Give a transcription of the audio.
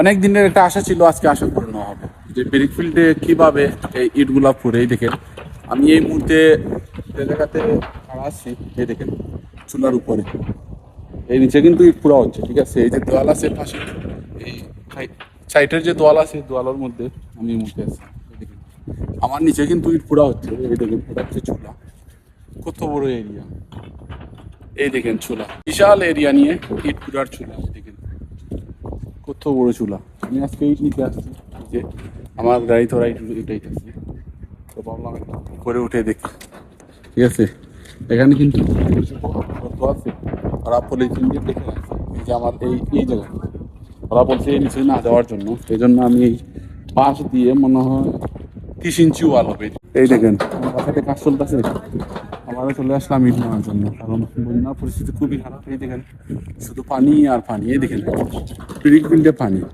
অনেক দিনের একটা আশা ছিল, আজকে আশা পূর্ণ হবে যে ব্রিক ফিল্ডে কীভাবে এই ইটগুলা ফুরে। এই দেখেন আমি এই মুহূর্তে যে জায়গাতে খাড়া আছি, এই দেখেন চুলার উপরে, এই নিচে কিন্তু ইট পুরা হচ্ছে, ঠিক আছে। এই যে দোয়াল আছে পাশে, এই সাইডের যে দোয়াল আছে, দোয়ালের মধ্যে আমি এই মুহূর্তে আছি। এই দেখেন আমার নিচে কিন্তু ইট পুরা হচ্ছে। এই দেখেন এটা হচ্ছে চুলা, কত বড় এরিয়া। এই দেখেন চুলা, বিশাল এরিয়া নিয়ে ইট পুরার চুলা। দেখেন কত বড় চুলা। আমি আজকে ইট নিতে আসছি, যে আমার গাড়ি ধরা ইট উঠাইতেছি, তো ভাবলাম করে উঠে দেখি, ঠিক আছে। এখানে কিন্তু গর্ত আছে, ওরা পলিথিন দিয়ে দেখে রাখছে এই যে আমার এই জায়গা, ওরা বলছে এই নিচে না যাওয়ার জন্য। সেই জন্য আমি এই পাশ দিয়ে মনে হয় 30 ইঞ্চি ওয়াল হবে। এই দেখেন আমার বাসাতে কাজ চলতেছে, আমারও চলে আসলাম ইট নেওয়ার জন্য, কারণ বন্যার পরিস্থিতি খুবই খারাপ। এই দেখেন শুধু পানি আর পানি, এই দেখেন ব্রিক বিল্ডে পানি।